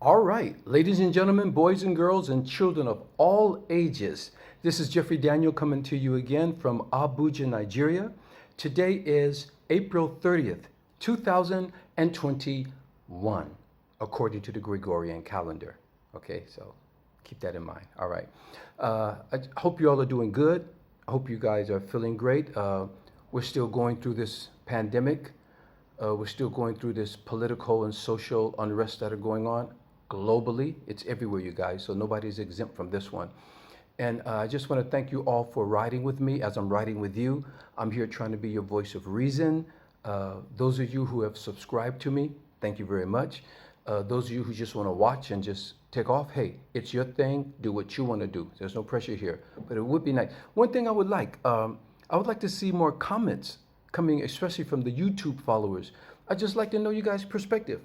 All right, ladies and gentlemen, boys and girls, and children of all ages, this is Jeffrey Daniel coming to you again from Abuja, Nigeria. Today is April 30th, 2021, according to the Gregorian calendar. Okay, so keep that in mind. All right. I hope you all are doing good. I hope you guys are feeling great. We're still going through this pandemic. We're still going through this political and social unrest that are going on globally. It's everywhere, you guys, so nobody's exempt from this one. And I just want to thank you all for riding with me as I'm riding with you. I'm here trying to be your voice of reason. Those of you who have subscribed to me, thank you very much. Those of you who just want to watch and just take off, hey, it's your thing. Do what you want to do. There's no pressure here, but it would be nice. One thing I would like to see more comments coming, especially from the YouTube followers. I'd just like to know you guys' perspective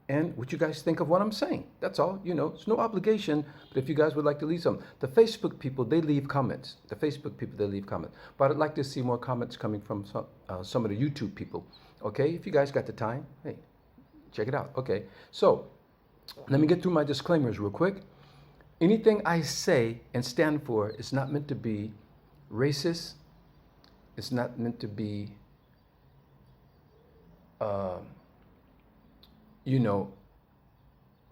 and what you guys think of what I'm saying. That's all. It's no obligation, but if you guys would like to leave some. The Facebook people, they leave comments. But I'd like to see more comments coming from some of the YouTube people. Okay, if you guys got the time, hey, check it out. Okay, so let me get through my disclaimers real quick. Anything I say and stand for is not meant to be racist. It's not meant to be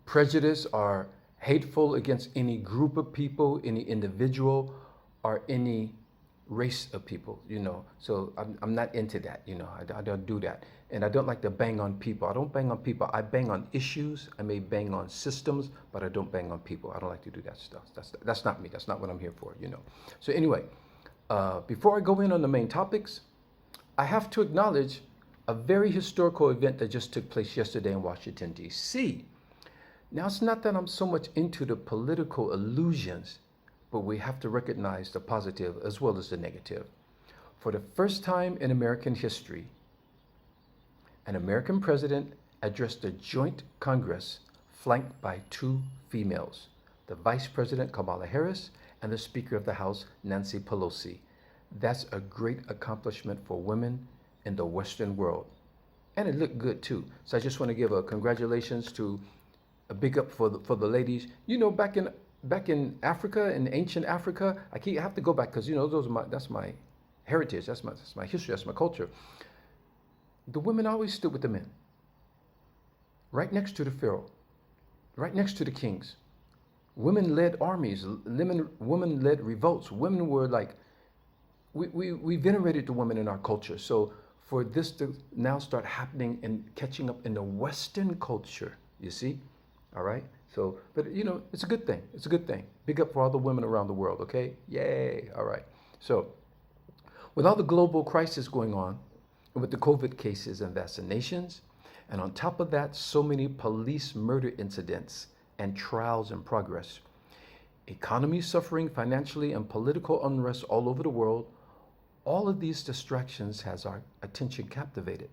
prejudice or hateful against any group of people, any individual, or any race of people, So I'm not into that, I don't do that. And I don't like to bang on people. I don't bang on people. I bang on issues. I may bang on systems, but I don't bang on people. I don't like to do that stuff. That's not me. That's not what I'm here for, So anyway, before I go in on the main topics, I have to acknowledge a very historical event that just took place yesterday in Washington, D.C. Now, it's not that I'm so much into the political illusions, but we have to recognize the positive as well as the negative. For the first time in American history, an American president addressed a joint Congress flanked by two females, the Vice President Kamala Harris and the Speaker of the House, Nancy Pelosi. That's a great accomplishment for women in the Western world. And it looked good too. So I just want to give a congratulations to a big up for the ladies. Back in Africa, in ancient Africa, I have to go back because that's my heritage, that's my history, that's my culture. The women always stood with the men, right next to the pharaoh, right next to the kings. Women led armies, women led revolts. Women were like, we venerated the women in our culture. So for this to now start happening and catching up in the Western culture, you see, all right? So, but it's a good thing. It's a good thing. Big up for all the women around the world, okay? Yay, all right. So with all the global crisis going on, with the COVID cases and vaccinations, and on top of that, so many police murder incidents and trials in progress, economy suffering financially and political unrest all over the world, all of these distractions has our attention captivated.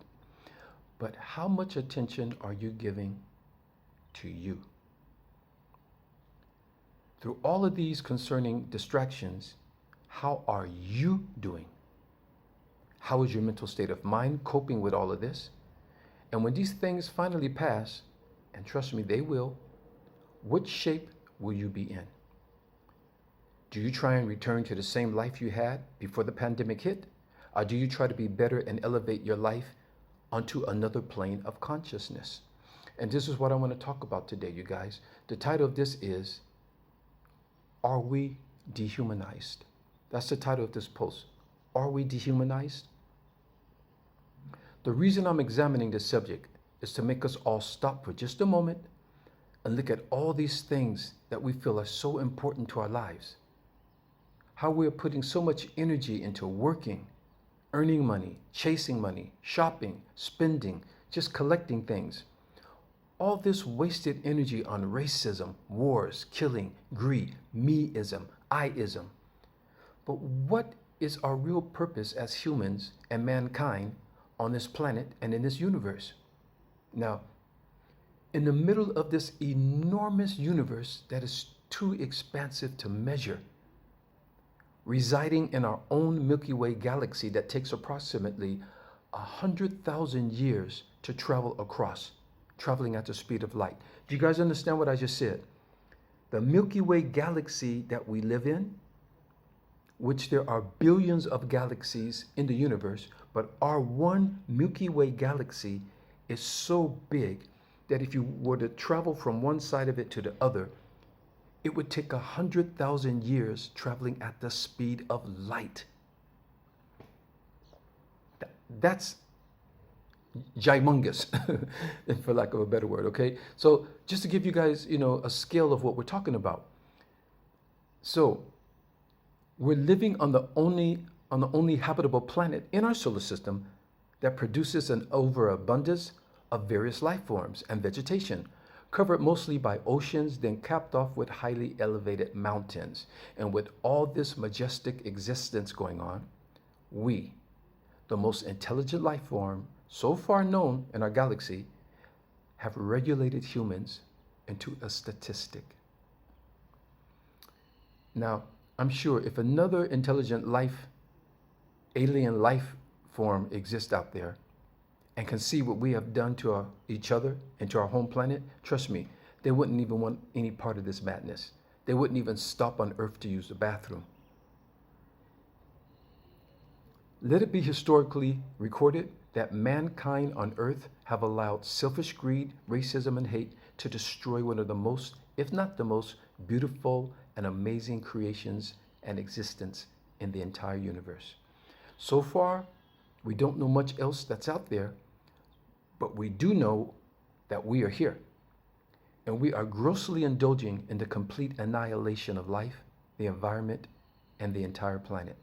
But how much attention are you giving to you? Through all of these concerning distractions, how are you doing? How is your mental state of mind coping with all of this? And when these things finally pass, and trust me, they will, what shape will you be in? Do you try and return to the same life you had before the pandemic hit? Or do you try to be better and elevate your life onto another plane of consciousness? And this is what I want to talk about today, you guys. The title of this is, Are We Dehumanized? That's the title of this post. Are we dehumanized? The reason I'm examining this subject is to make us all stop for just a moment and look at all these things that we feel are so important to our lives. How we're putting so much energy into working, earning money, chasing money, shopping, spending, just collecting things. All this wasted energy on racism, wars, killing, greed, meism, I-ism. But what is our real purpose as humans and mankind on this planet and in this universe? Now, in the middle of this enormous universe that is too expansive to measure, residing in our own Milky Way galaxy that takes approximately 100,000 years to travel across, traveling at the speed of light. Do you guys understand what I just said? The Milky Way galaxy that we live in, which there are billions of galaxies in the universe, but our one Milky Way galaxy is so big that if you were to travel from one side of it to the other, it would take 100,000 years traveling at the speed of light. That's gymongous, for lack of a better word, okay? So just to give you guys, a scale of what we're talking about. So we're living on the only habitable planet in our solar system that produces an overabundance of various life forms and vegetation, covered mostly by oceans, then capped off with highly elevated mountains. And with all this majestic existence going on, we, the most intelligent life form so far known in our galaxy, have regulated humans into a statistic. Now, I'm sure if another intelligent alien life form exists out there and can see what we have done to each other and to our home planet, trust me, they wouldn't even want any part of this madness. They wouldn't even stop on Earth to use the bathroom. Let it be historically recorded that mankind on Earth have allowed selfish greed, racism, and hate to destroy one of the most, if not the most, beautiful and amazing creations and existence in the entire universe. So far, we don't know much else that's out there, but we do know that we are here. And we are grossly indulging in the complete annihilation of life, the environment, and the entire planet.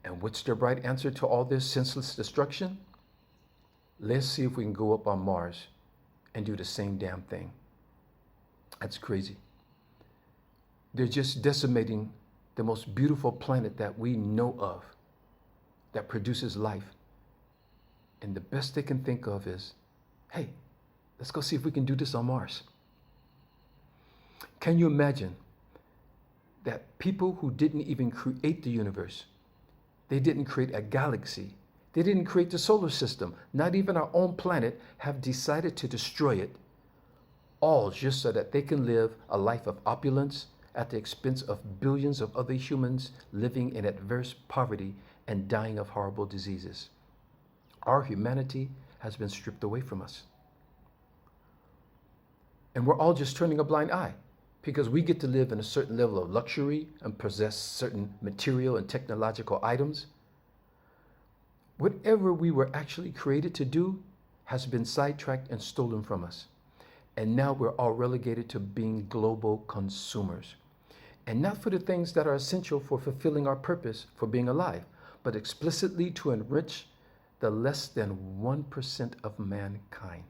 And what's the right answer to all this senseless destruction? Let's see if we can go up on Mars and do the same damn thing. That's crazy. They're just decimating the most beautiful planet that we know of, that produces life. And the best they can think of is, hey, let's go see if we can do this on Mars. Can you imagine that people who didn't even create the universe, they didn't create a galaxy, they didn't create the solar system, not even our own planet, have decided to destroy it, all just so that they can live a life of opulence at the expense of billions of other humans living in adverse poverty and dying of horrible diseases. Our humanity has been stripped away from us. And we're all just turning a blind eye because we get to live in a certain level of luxury and possess certain material and technological items. Whatever we were actually created to do has been sidetracked and stolen from us. And now we're all relegated to being global consumers. And not for the things that are essential for fulfilling our purpose for being alive, but explicitly to enrich the less than 1% of mankind.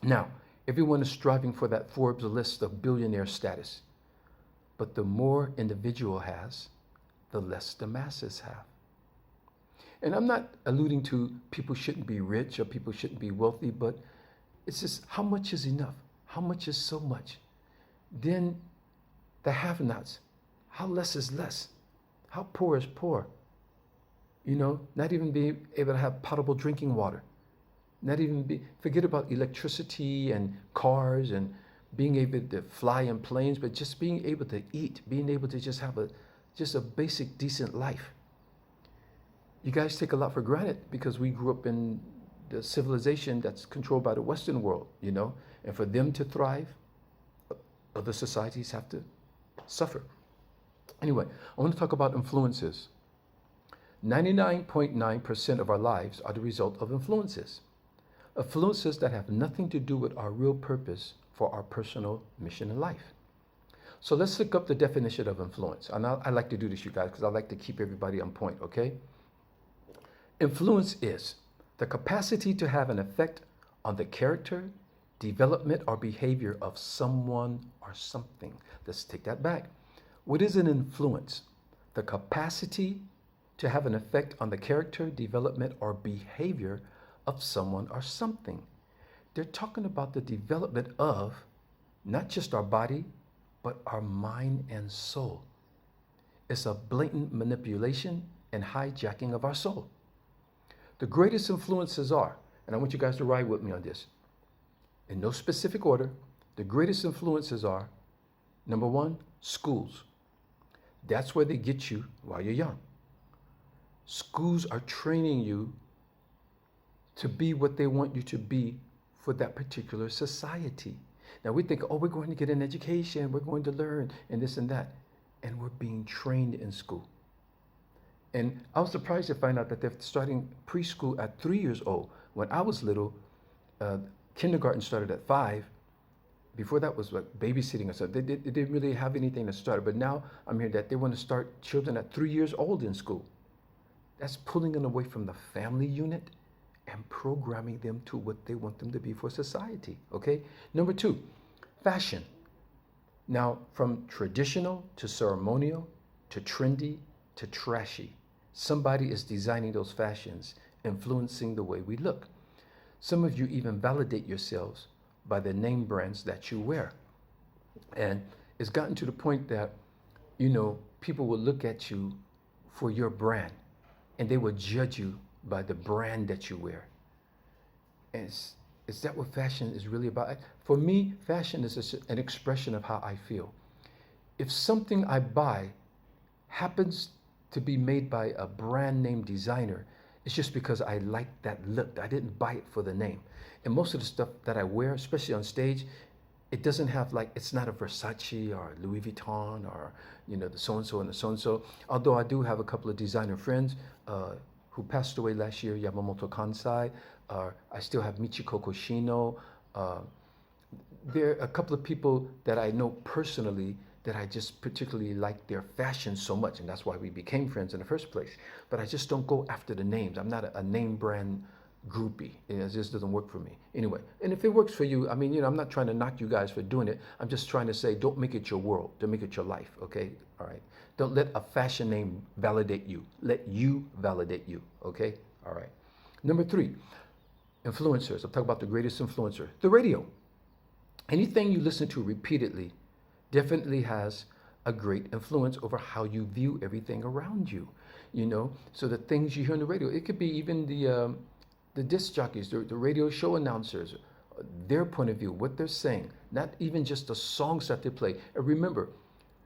Now, everyone is striving for that Forbes list of billionaire status. But the more individual has, the less the masses have. And I'm not alluding to people shouldn't be rich or people shouldn't be wealthy, but it's just how much is enough? How much is so much? Then the have-nots, how less is less? How poor is poor? Not even being able to have potable drinking water. Forget about electricity and cars and being able to fly in planes, but just being able to eat, being able to just have a basic, decent life. You guys take a lot for granted because we grew up in the civilization that's controlled by the Western world, and for them to thrive, other societies have to suffer. Anyway, I want to talk about influences. 99.9% of our lives are the result of influences. Influences that have nothing to do with our real purpose for our personal mission in life. So let's look up the definition of influence. And I like to do this, you guys, because I like to keep everybody on point, okay? Influence is the capacity to have an effect on the character, development, or behavior of someone or something. Let's take that back. What is an influence? The capacity to have an effect on the character, development, or behavior of someone or something. They're talking about the development of not just our body, but our mind and soul. It's a blatant manipulation and hijacking of our soul. The greatest influences are, and I want you guys to ride with me on this, In no specific order, the greatest influences are, number one, schools. That's where they get you while you're young. Schools are training you to be what they want you to be for that particular society. Now we think, oh, we're going to get an education, we're going to learn, and this and that. And we're being trained in school. And I was surprised to find out that they're starting preschool at 3 years old. When I was little, kindergarten started at 5. Before that was like babysitting or something. They didn't really have anything that started. But now I'm hearing that they want to start children at 3 years old in school. That's pulling them away from the family unit and programming them to what they want them to be for society. Okay? Number 2, fashion. Now, from traditional to ceremonial to trendy to trashy, somebody is designing those fashions, influencing the way we look. Some of you even validate yourselves by the name brands that you wear. And it's gotten to the point that, people will look at you for your brand and they will judge you by the brand that you wear. And is that what fashion is really about? For me, fashion is an expression of how I feel. If something I buy happens to be made by a brand name designer, it's just because I like that look. I didn't buy it for the name. And most of the stuff that I wear, especially on stage, it doesn't have it's not a Versace or Louis Vuitton or, the so-and-so and the so-and-so. Although I do have a couple of designer friends who passed away last year, Yamamoto Kansai. I still have Michiko Koshino. There are a couple of people that I know personally that I just particularly like their fashion so much, and that's why we became friends in the first place. But I just don't go after the names. I'm not a name brand groupie. It just doesn't work for me. Anyway, and if it works for you, I'm not trying to knock you guys for doing it. I'm just trying to say, don't make it your world. Don't make it your life, okay? All right. Don't let a fashion name validate you. Let you validate you, okay? All right. Number 3, influencers. I'll talk about the greatest influencer, the radio. Anything you listen to repeatedly definitely has a great influence over how you view everything around you. So the things you hear on the radio, it could be even the disc jockeys, the radio show announcers, their point of view, what they're saying, not even just the songs that they play. And remember,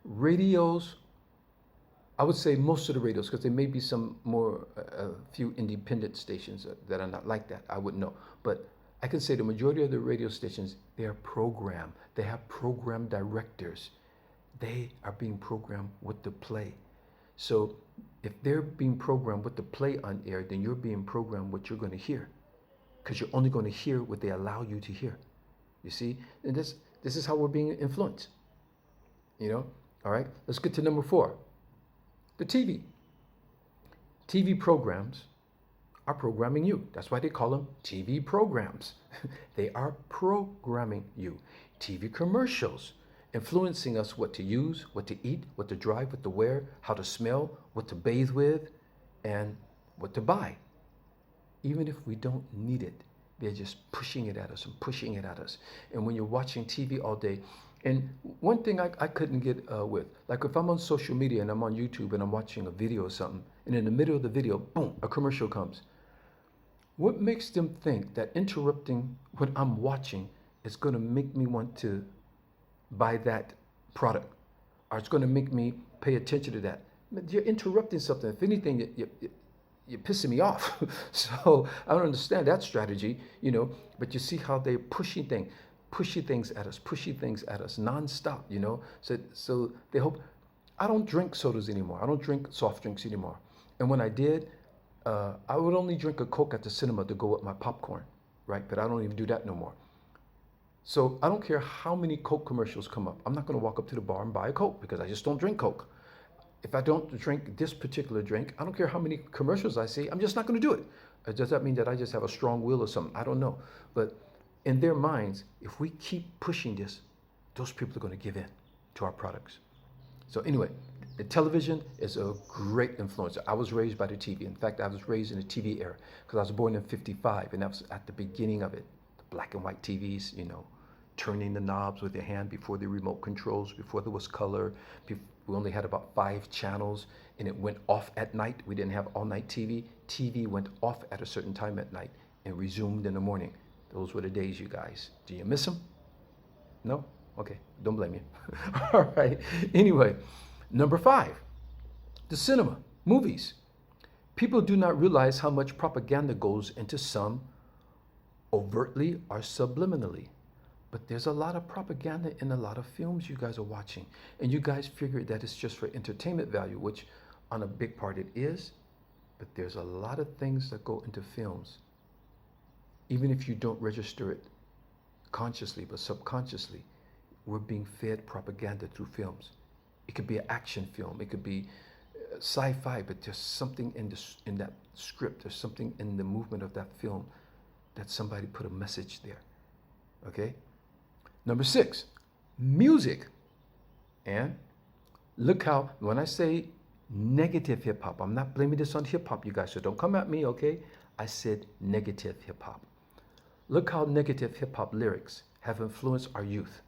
radios, I would say most of the radios, because there may be some more, a few independent stations that are not like that. I wouldn't know. But I can say the majority of the radio stations, they are programmed. They have program directors. They are being programmed what to play. So if they're being programmed what to play on air, then you're being programmed what you're going to hear, because you're only going to hear what they allow you to hear. You see? And this is how we're being influenced. All right, let's get to number 4. The TV. TV programs are programming you. That's why they call them TV programs. They are programming you. TV commercials, influencing us what to use, what to eat, what to drive, what to wear, how to smell, what to bathe with, and what to buy. Even if we don't need it, they're just pushing it at us and pushing it at us. And when you're watching TV all day, and one thing I couldn't get with, like if I'm on social media and I'm on YouTube and I'm watching a video or something, and in the middle of the video, boom, a commercial comes. What makes them think that interrupting what I'm watching is going to make me want to buy that product, or it's going to make me pay attention to that? You're interrupting something. If anything, you're pissing me off. So I don't understand that strategy, but you see how they're pushing things at us nonstop, So they hope. I don't drink sodas anymore. I don't drink soft drinks anymore. And when I did, I would only drink a Coke at the cinema to go with my popcorn, right? But I don't even do that no more. So I don't care how many Coke commercials come up. I'm not going to walk up to the bar and buy a Coke because I just don't drink Coke. If I don't drink this particular drink, I don't care how many commercials I see, I'm just not going to do it. Does that mean that I just have a strong will or something? I don't know. But in their minds, if we keep pushing this, those people are going to give in to our products. So anyway, the television is a great influencer. I was raised by the TV. In fact, I was raised in the TV era because I was born in 55, and that was at the beginning of it. The black and white TVs, turning the knobs with your hand before the remote controls, before there was color. We only had about 5 channels, and it went off at night. We didn't have all-night TV. TV went off at a certain time at night and resumed in the morning. Those were the days, you guys. Do you miss them? No? Okay, don't blame me. All right. Anyway, number 5, the cinema, movies. People do not realize how much propaganda goes into some overtly or subliminally. But there's a lot of propaganda in a lot of films you guys are watching. And you guys figure that it's just for entertainment value, which on a big part it is. But there's a lot of things that go into films. Even if you don't register it consciously, but subconsciously, we're being fed propaganda through films. It could be an action film. It could be sci-fi, but there's something in that script. There's something in the movement of that film that somebody put a message there. Okay? Number 6, music. And look how, when I say negative hip hop, I'm not blaming this on hip hop, you guys, so don't come at me, okay? I said negative hip hop. Look how negative hip hop lyrics have influenced our youth,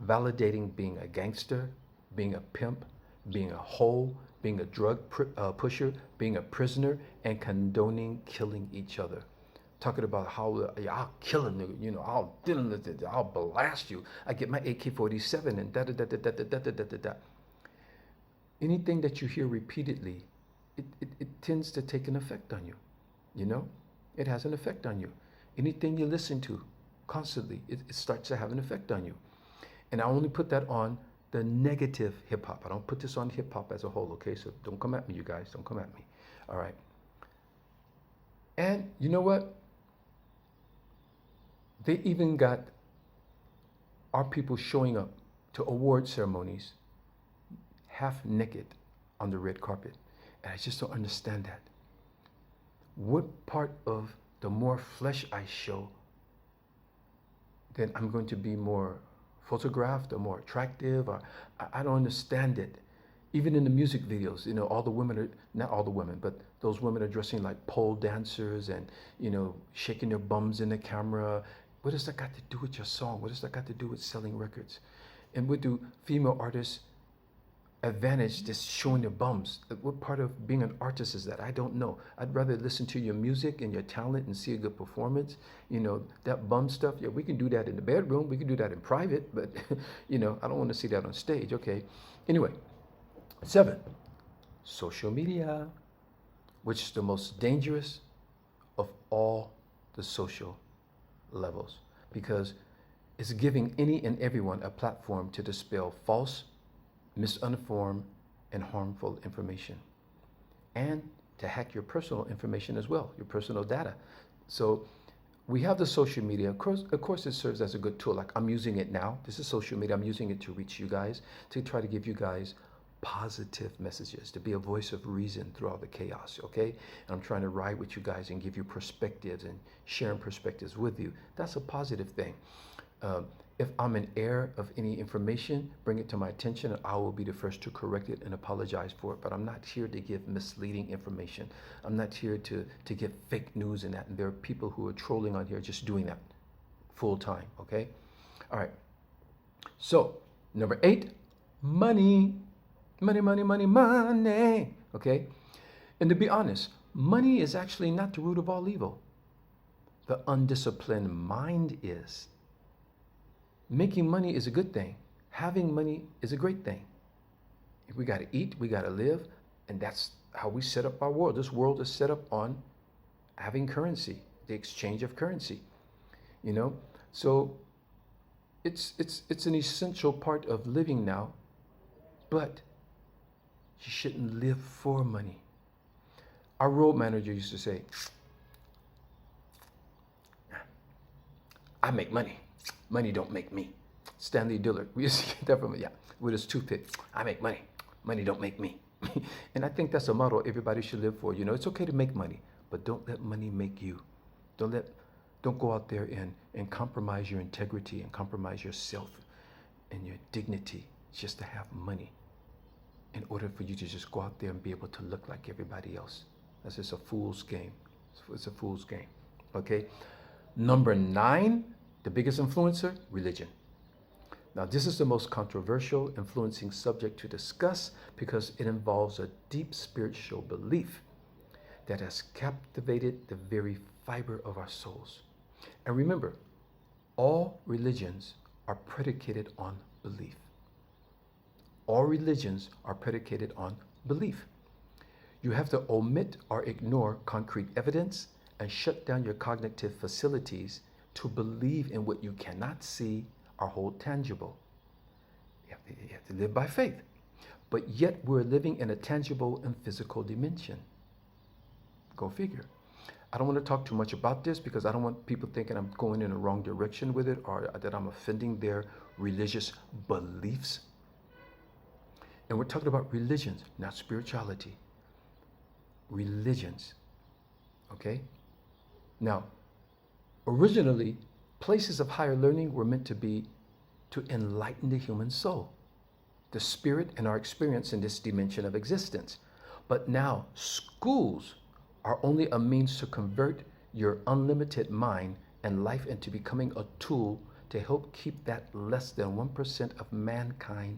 validating being a gangster, being a pimp, being a hoe, being a drug pusher, being a prisoner, and condoning killing each other. Talking about how I'll kill a nigga, you know, I'll blast you. I get my AK-47 and da da da da da da da da da da. Anything that you hear repeatedly, it tends to take an effect on you. You know, it has an effect on you. Anything you listen to constantly, it starts to have an effect on you. And I only put that on the negative hip hop. I don't put this on hip hop as a whole, okay? So don't come at me, you guys. Don't come at me. All right. And you know what? They even got our people showing up to award ceremonies half naked on the red carpet. And I just don't understand that. What part of the more flesh I show, then I'm going to be more photographed or more attractive? Or I don't understand it. Even in the music videos, you know, all the women are, not all the women, but those women are dressing like pole dancers and, you know, shaking their bums in the camera. What does that got to do with your song? What does that got to do with selling records? And what do female artists advantage this showing their bums? What part of being an artist is that? I don't know. I'd rather listen to your music and your talent and see a good performance. You know, that bum stuff, yeah, we can do that in the bedroom. We can do that in private, but, you know, I don't want to see that on stage, okay? Anyway, 7, social media, which is the most dangerous of all the social levels, because it's giving any and everyone a platform to dispel false, misinformed, and harmful information, and to hack your personal information as well, your personal data. So we have the social media. Of course, it serves as a good tool. Like I'm using it now. This is social media. I'm using it to reach you guys, to try to give you guys positive messages, to be a voice of reason through all the chaos, okay? And I'm trying to ride with you guys and give you perspectives and sharing perspectives with you. That's a positive thing. If I'm an heir of any information, bring it to my attention and I will be the first to correct it and apologize for it. But I'm not here to give misleading information. I'm not here to give fake news and that. And there are people who are trolling on here just doing that full time, okay? All right. So, number 8, money. Money, money, money, money. Okay? And to be honest, money is actually not the root of all evil. The undisciplined mind is. Making money is a good thing. Having money is a great thing. If we got to eat, we got to live, and that's how we set up our world. This world is set up on having currency, the exchange of currency. You know? So it's an essential part of living now, but you shouldn't live for money. Our road manager used to say, I make money. Money don't make me. Stanley Dillard. We used to get that from, with his toothpick. I make money. Money don't make me. And I think that's a model everybody should live for. You know, it's okay to make money, but don't let money make you. Don't go out there and compromise your integrity and compromise yourself and your dignity just to have money, in order for you to just go out there and be able to look like everybody else. That's just a fool's game. It's a fool's game, okay? Number 9, the biggest influencer, religion. Now, this is the most controversial, influencing subject to discuss because it involves a deep spiritual belief that has captivated the very fiber of our souls. And remember, all religions are predicated on belief. All religions are predicated on belief. You have to omit or ignore concrete evidence and shut down your cognitive facilities to believe in what you cannot see or hold tangible. You have to live by faith. But yet we're living in a tangible and physical dimension. Go figure. I don't want to talk too much about this because I don't want people thinking I'm going in the wrong direction with it or that I'm offending their religious beliefs. And we're talking about religions, not spirituality. Religions. Okay? Now, originally, places of higher learning were meant to be to enlighten the human soul, the spirit, and our experience in this dimension of existence. But now, schools are only a means to convert your unlimited mind and life into becoming a tool to help keep that less than 1% of mankind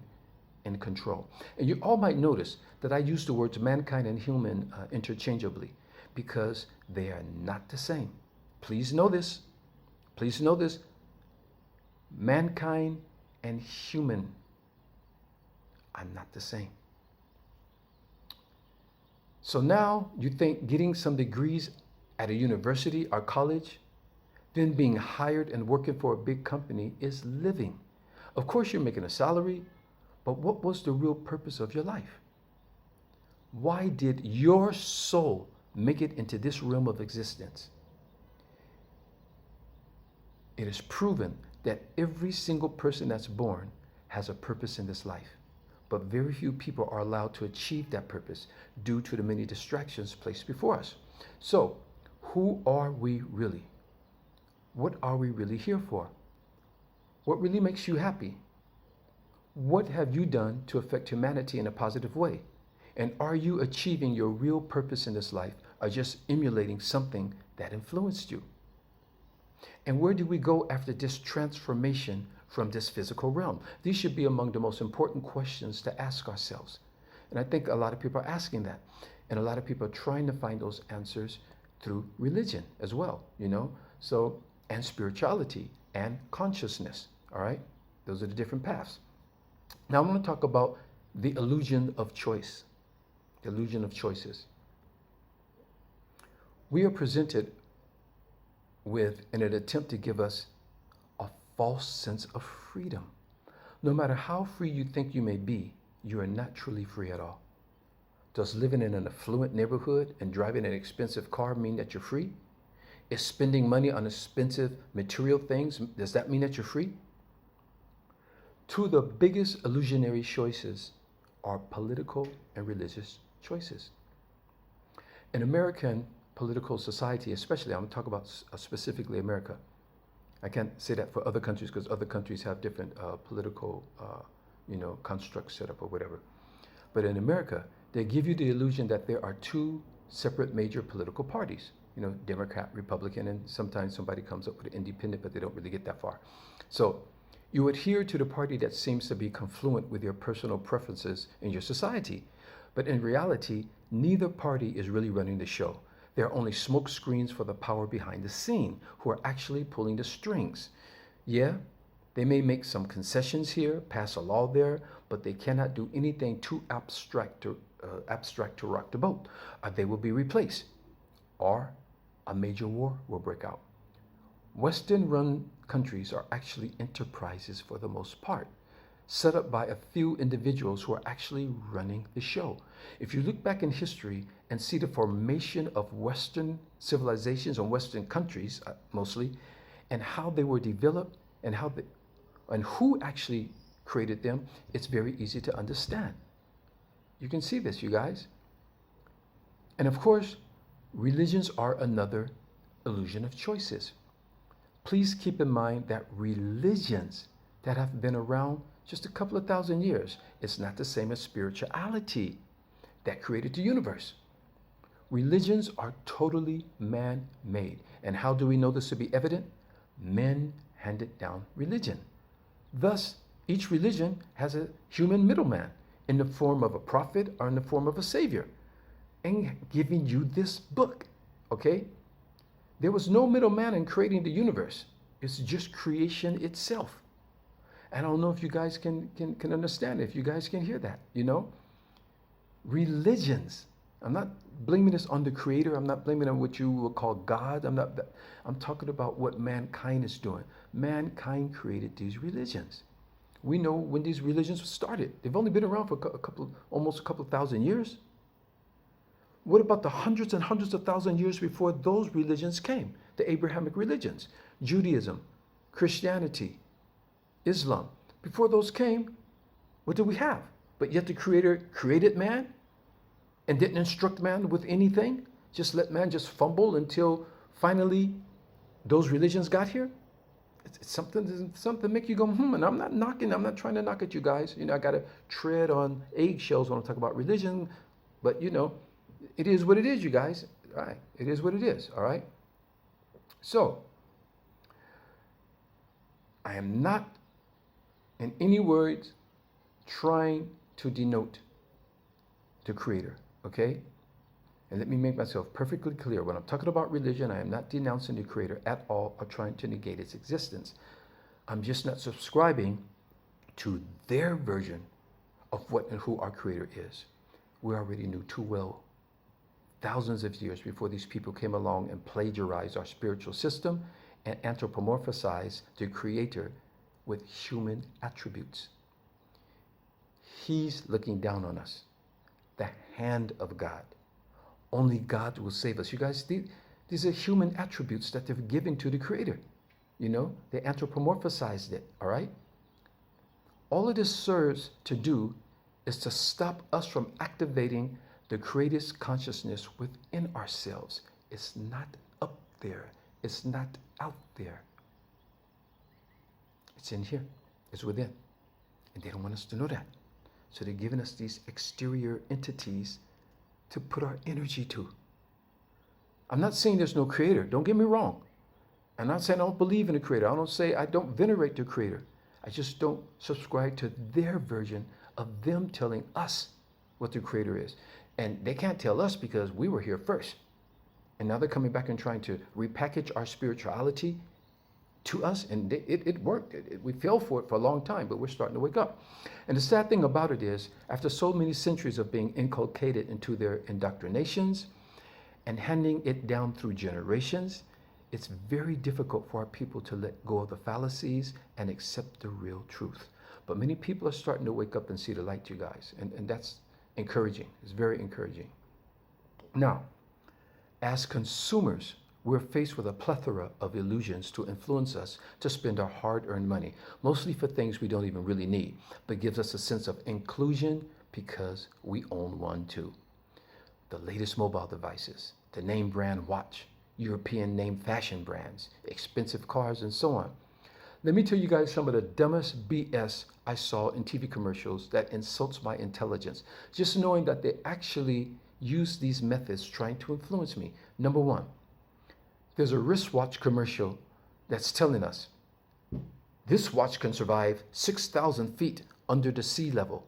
in control. And you all might notice that I use the words mankind and human interchangeably because they are not the same. Please know this. Please know this. Mankind and human are not the same. So now you think getting some degrees at a university or college, then being hired and working for a big company is living. Of course, you're making a salary, but what was the real purpose of your life? Why did your soul make it into this realm of existence? It is proven that every single person that's born has a purpose in this life. But very few people are allowed to achieve that purpose due to the many distractions placed before us. So, who are we really? What are we really here for? What really makes you happy? What have you done to affect humanity in a positive way? And are you achieving your real purpose in this life or just emulating something that influenced you? And where do we go after this transformation from this physical realm? These should be among the most important questions to ask ourselves. And I think a lot of people are asking that. And a lot of people are trying to find those answers through religion as well, you know? So, and spirituality and consciousness, all right? Those are the different paths. Now I'm going to talk about the illusion of choice, the illusion of choices. We are presented with in an attempt to give us a false sense of freedom. No matter how free you think you may be, you are not truly free at all. Does living in an affluent neighborhood and driving an expensive car mean that you're free? Is spending money on expensive material things, does that mean that you're free? Two of the biggest illusionary choices are political and religious choices. In American political society, especially, I'm going to talk about specifically America. I can't say that for other countries because other countries have different political, constructs set up or whatever. But in America, they give you the illusion that there are two separate major political parties, Democrat, Republican, and sometimes somebody comes up with an independent, but they don't really get that far. So you adhere to the party that seems to be confluent with your personal preferences in your society. But in reality, neither party is really running the show. They're only smoke screens for the power behind the scene who are actually pulling the strings. Yeah, they may make some concessions here, pass a law there, but they cannot do anything too abstract to rock the boat. They will be replaced, or a major war will break out. Western-run countries are actually enterprises for the most part, set up by a few individuals who are actually running the show. If you look back in history and see the formation of Western civilizations and Western countries, mostly, and how they were developed and who actually created them, it's very easy to understand. You can see this, you guys. And of course, religions are another illusion of choices. Please keep in mind that religions that have been around just a couple of thousand years, it's not the same as spirituality that created the universe. Religions are totally man-made. And how do we know this to be evident? Men handed down religion. Thus, each religion has a human middleman in the form of a prophet or in the form of a savior, and giving you this book, okay? There was no middleman in creating the universe. It's just creation itself. I don't know if you guys can understand, if you guys can hear that, Religions. I'm not blaming this on the creator. I'm not blaming it on what you will call God. I'm talking about what mankind is doing. Mankind created these religions. We know when these religions started. They've only been around for almost a couple of thousand years. What about the hundreds and hundreds of thousand years before those religions came? The Abrahamic religions, Judaism, Christianity, Islam. Before those came, what do we have? But yet the Creator created man and didn't instruct man with anything. Just let man just fumble until finally those religions got here. It's something to make you go, and I'm not trying to knock at you guys. I got to tread on eggshells when I talk about religion. But, it is what it is, you guys. All right. It is what it is. All right. So, I am not, in any words, trying to denote the Creator. Okay? And let me make myself perfectly clear. When I'm talking about religion, I am not denouncing the Creator at all or trying to negate its existence. I'm just not subscribing to their version of what and who our Creator is. We already knew too well, thousands of years before these people came along and plagiarized our spiritual system and anthropomorphized the Creator with human attributes. He's looking down on us. The hand of God. Only God will save us. You guys, these are human attributes that they've given to the Creator. They anthropomorphized it, all right? All of this serves to do is to stop us from activating the Creator's consciousness within ourselves. It's not up there. It's not out there. It's in here. It's within. And they don't want us to know that. So they're giving us these exterior entities to put our energy to. I'm not saying there's no Creator. Don't get me wrong. I'm not saying I don't believe in the Creator. I don't say I don't venerate the Creator. I just don't subscribe to their version of them telling us what the Creator is. And they can't tell us because we were here first. And now they're coming back and trying to repackage our spirituality to us, and it worked. We fell for it for a long time, but we're starting to wake up. And the sad thing about it is, after so many centuries of being inculcated into their indoctrinations and handing it down through generations, it's very difficult for our people to let go of the fallacies and accept the real truth. But many people are starting to wake up and see the light, you guys, and that's encouraging. It's very encouraging. Now, as consumers, we're faced with a plethora of illusions to influence us to spend our hard-earned money, mostly for things we don't even really need, but gives us a sense of inclusion because we own one too. The latest mobile devices, the name brand watch, European name fashion brands, expensive cars, and so on. Let me tell you guys some of the dumbest BS I saw in TV commercials that insults my intelligence, just knowing that they actually use these methods trying to influence me. Number one, there's a wristwatch commercial that's telling us this watch can survive 6,000 feet under the sea level.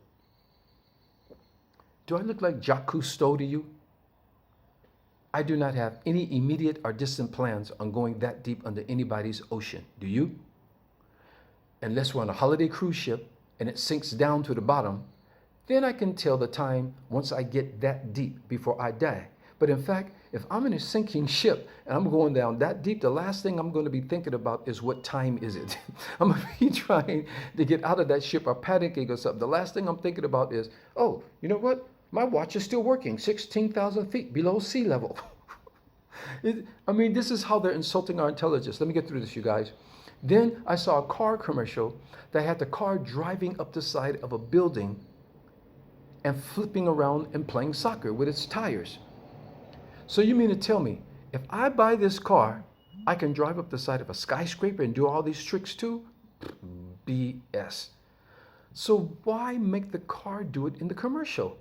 Do I look like Jacques Cousteau to you? I do not have any immediate or distant plans on going that deep under anybody's ocean. Do you? Unless we're on a holiday cruise ship and it sinks down to the bottom, then I can tell the time once I get that deep before I die. But in fact, if I'm in a sinking ship and I'm going down that deep, the last thing I'm going to be thinking about is what time is it. I'm going to be trying to get out of that ship or panicking or something. The last thing I'm thinking about is, oh, you know what? My watch is still working, 16,000 feet below sea level. This is how they're insulting our intelligence. Let me get through this, you guys. Then I saw a car commercial that had the car driving up the side of a building and flipping around and playing soccer with its tires. So you mean to tell me, if I buy this car, I can drive up the side of a skyscraper and do all these tricks too? BS. So why make the car do it in the commercial?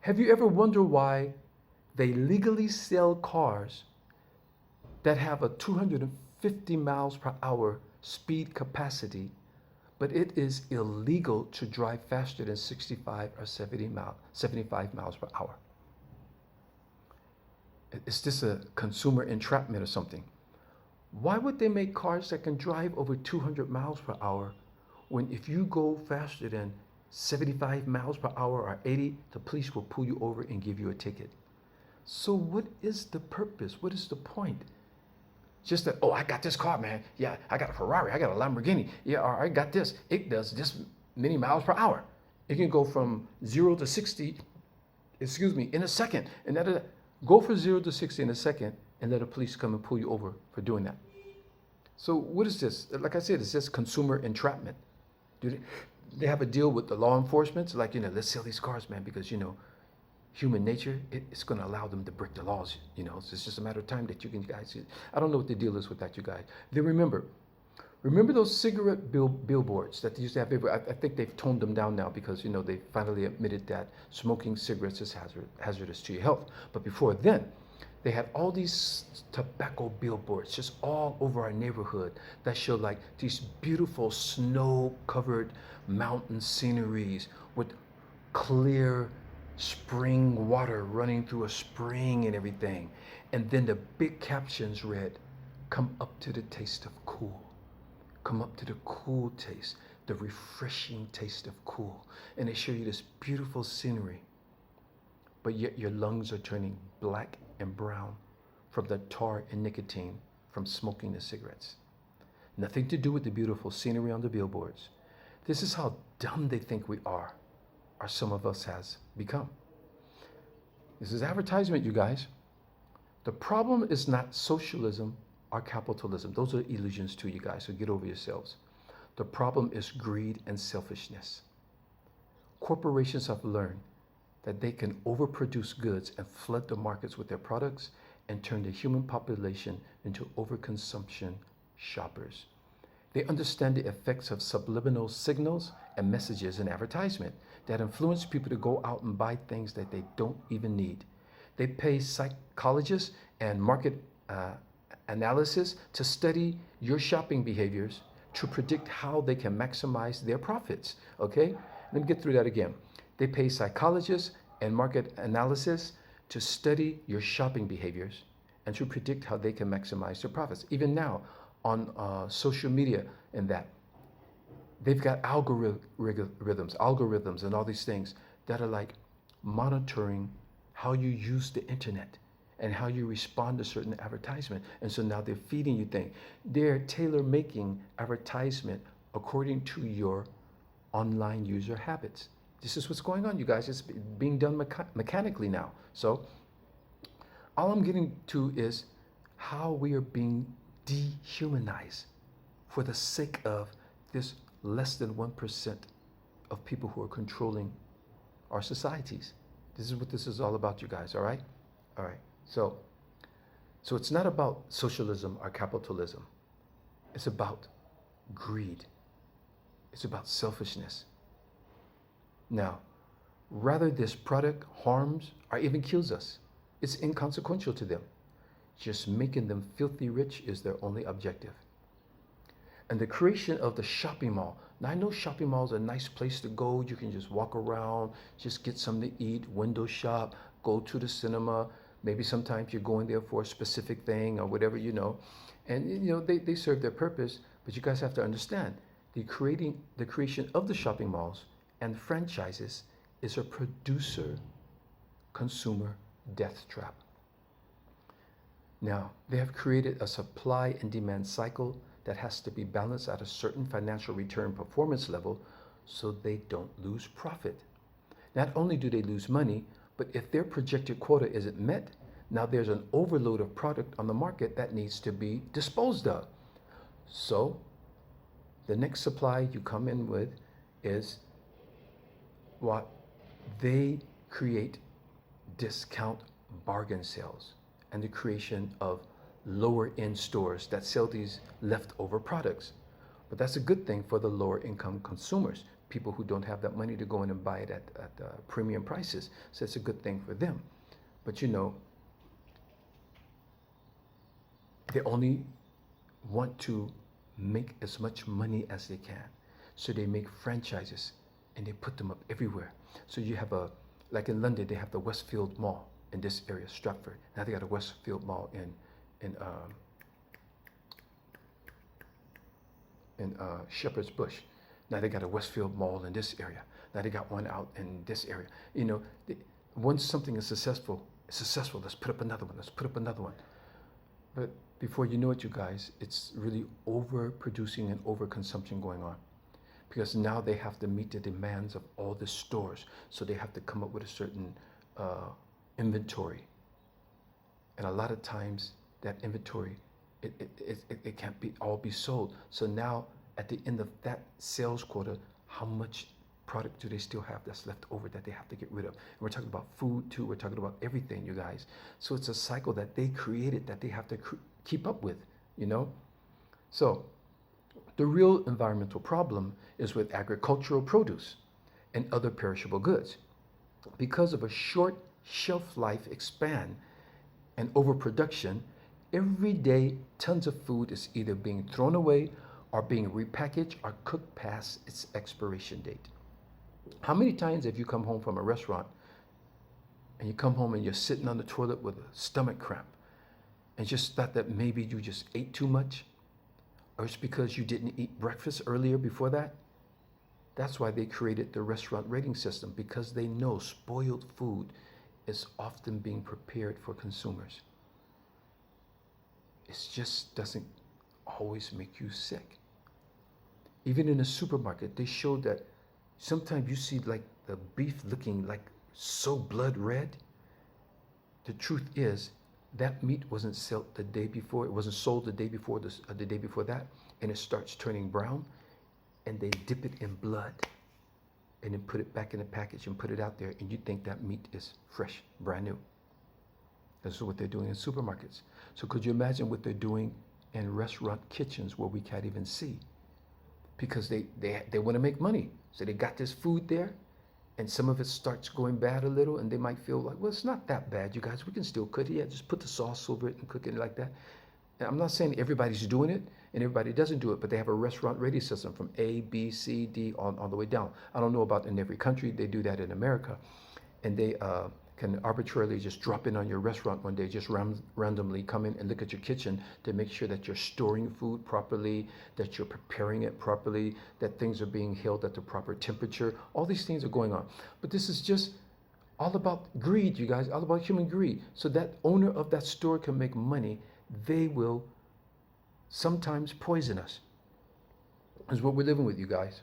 Have you ever wondered why they legally sell cars that have a 250 miles per hour speed capacity, but it is illegal to drive faster than 65 or 75 miles per hour? Is this a consumer entrapment or something? Why would they make cars that can drive over 200 miles per hour when if you go faster than 75 miles per hour or 80, the police will pull you over and give you a ticket? So what is the purpose? What is the point? Just that, oh, I got this car, man. Yeah, I got a Ferrari. I got a Lamborghini. Yeah, or I got this. It does this many miles per hour. It can go from 0 to 60, in a second. And go from 0 to 60 in a second and let the police come and pull you over for doing that. So what is this? Like I said, it's just consumer entrapment. Do they have a deal with the law enforcement? Like, let's sell these cars, man, because, human nature, it's going to allow them to break the laws. It's just a matter of time that you guys, I don't know what the deal is with that, you guys. Then remember those cigarette billboards that they used to have everywhere? I think they've toned them down now because, they finally admitted that smoking cigarettes is hazardous to your health. But before then, they had all these tobacco billboards just all over our neighborhood that showed like these beautiful snow-covered mountain sceneries with clear spring water running through a spring and everything. And then the big captions read, "Come up to the taste of cool. Come up to the cool taste, the refreshing taste of cool." And they show you this beautiful scenery, but yet your lungs are turning black and brown from the tar and nicotine from smoking the cigarettes. Nothing to do with the beautiful scenery on the billboards. This is how dumb they think we are, or some of us has become. This is advertisement, you guys. The problem is not socialism or capitalism. Those are illusions too, you guys, so get over yourselves. The problem is greed and selfishness. Corporations have learned that they can overproduce goods and flood the markets with their products and turn the human population into overconsumption shoppers. They understand the effects of subliminal signals and messages in advertisement that influence people to go out and buy things that they don't even need. They pay psychologists and market analysis to study your shopping behaviors to predict how they can maximize their profits. Okay? Let me get through that again. They pay psychologists and market analysis to study your shopping behaviors and to predict how they can maximize their profits. Even now on social media and that, they've got algorithms and all these things that are like monitoring how you use the internet and how you respond to certain advertisement. And so now they're feeding you things. They're tailor-making advertisement according to your online user habits. This is what's going on, you guys. It's being done mechanically now. So all I'm getting to is how we are being dehumanized for the sake of this less than 1% of people who are controlling our societies. This is what this is all about, you guys, all right? All right. So it's not about socialism or capitalism. It's about greed. It's about selfishness. Now, rather this product harms or even kills us, it's inconsequential to them. Just making them filthy rich is their only objective. And the creation of the shopping mall. Now I know shopping malls are a nice place to go. You can just walk around, just get something to eat, window shop, go to the cinema. Maybe sometimes you're going there for a specific thing or whatever, And they serve their purpose, but you guys have to understand the creation of the shopping malls and franchises is a producer-consumer death trap. Now, they have created a supply and demand cycle that has to be balanced at a certain financial return performance level so they don't lose profit. Not only do they lose money, but if their projected quota isn't met, now there's an overload of product on the market that needs to be disposed of. So, the next supply you come in with is what they create: discount bargain sales and the creation of lower end stores that sell these leftover products. But that's a good thing for the lower income consumers, people who don't have that money to go in and buy it at premium prices. So it's a good thing for them. But they only want to make as much money as they can. So they make franchises and they put them up everywhere. So you have like in London, they have the Westfield Mall. in this area, Stratford. Now they got a Westfield Mall in Shepherd's Bush. Now they got a Westfield Mall in this area. Now they got one out in this area. You know, once something is successful, it's successful. Let's put up another one. Let's put up another one. But before you know it, you guys, it's really overproducing and overconsumption going on. Because now they have to meet the demands of all the stores. So they have to come up with a certain inventory. And a lot of times that inventory, it can't be sold. So now at the end of that sales quota, how much product do they still have that's left over that they have to get rid of? And we're talking about food too. We're talking about everything, you guys. So it's a cycle that they created that they have to keep up with, you know? So the real environmental problem is with agricultural produce and other perishable goods. Because of a short shelf life span and overproduction, every day tons of food is either being thrown away or being repackaged or cooked past its expiration date. How many times have you come home from a restaurant and you come home and you're sitting on the toilet with a stomach cramp and just thought that maybe you just ate too much? Or it's because you didn't eat breakfast earlier before that? That's why they created the restaurant rating system, because they know spoiled food is often being prepared for consumers. It just doesn't always make you sick. Even in a supermarket, they showed that sometimes you see like the beef looking like so blood red. The truth is that meat wasn't sold the day before. It wasn't sold the day before the day before that, and it starts turning brown, and they dip it in blood, and then put it back in the package and put it out there, and you think that meat is fresh, brand new. This is what they're doing in supermarkets. So could you imagine what they're doing in restaurant kitchens where we can't even see? Because they want to make money. So they got this food there, and some of it starts going bad a little, and they might feel like, well, it's not that bad, you guys. We can still cook it. Yeah, just put the sauce over it and cook it like that. And I'm not saying everybody's doing it and everybody doesn't do it, but they have a restaurant rating system from A, B, C, D, on the way down. I don't know about in every country. They do that in America. And they can arbitrarily just drop in on your restaurant one day, just randomly come in and look at your kitchen to make sure that you're storing food properly, that you're preparing it properly, that things are being held at the proper temperature. All these things are going on. But this is just all about greed, you guys, all about human greed. So that owner of that store can make money. They will sometimes poison us. This is what we're living with, you guys.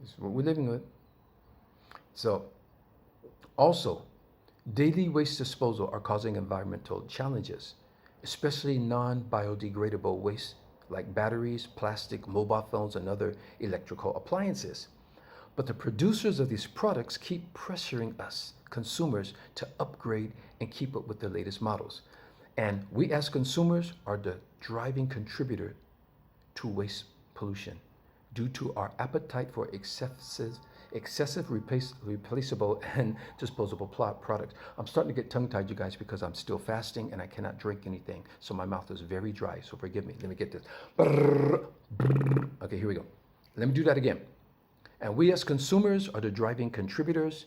This is what we're living with. So, also, daily waste disposal are causing environmental challenges, especially non-biodegradable waste like batteries, plastic, mobile phones, and other electrical appliances. But the producers of these products keep pressuring us, consumers, to upgrade and keep up with the latest models. And we as consumers are the driving contributor to waste pollution due to our appetite for excessive replaceable and disposable products. I'm starting to get tongue-tied, you guys, because I'm still fasting and I cannot drink anything. So my mouth is very dry, so forgive me. Let me get this. Okay, here we go. Let me do that again. And we as consumers are the driving contributors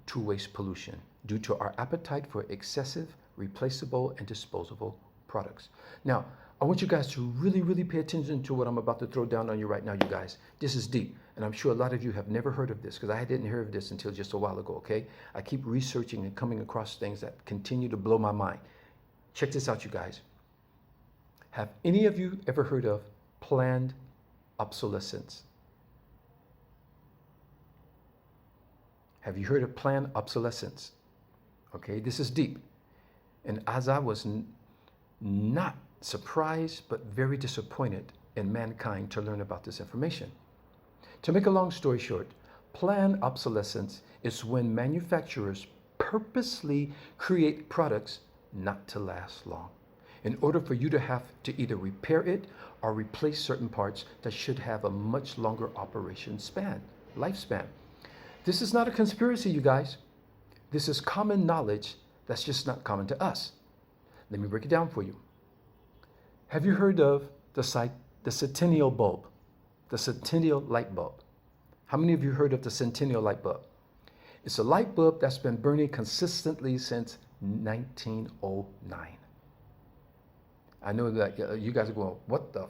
to waste pollution due to our appetite for excessive, replaceable, and disposable products. Now, I want you guys to really, really pay attention to what I'm about to throw down on you right now, you guys. This is deep, and I'm sure a lot of you have never heard of this, because I didn't hear of this until just a while ago, okay? I keep researching and coming across things that continue to blow my mind. Check this out, you guys. Have any of you ever heard of planned obsolescence? Have you heard of planned obsolescence? Okay, this is deep. And as I was not surprised, but very disappointed in mankind to learn about this information. To make a long story short, planned obsolescence is when manufacturers purposely create products not to last long, in order for you to have to either repair it or replace certain parts that should have a much longer lifespan. This is not a conspiracy, you guys. This is common knowledge that's just not common to us. Let me break it down for you. Have you heard of the centennial bulb, the centennial light bulb? How many of you heard of the centennial light bulb? It's a light bulb that's been burning consistently since 1909. I know that you guys are going, what the?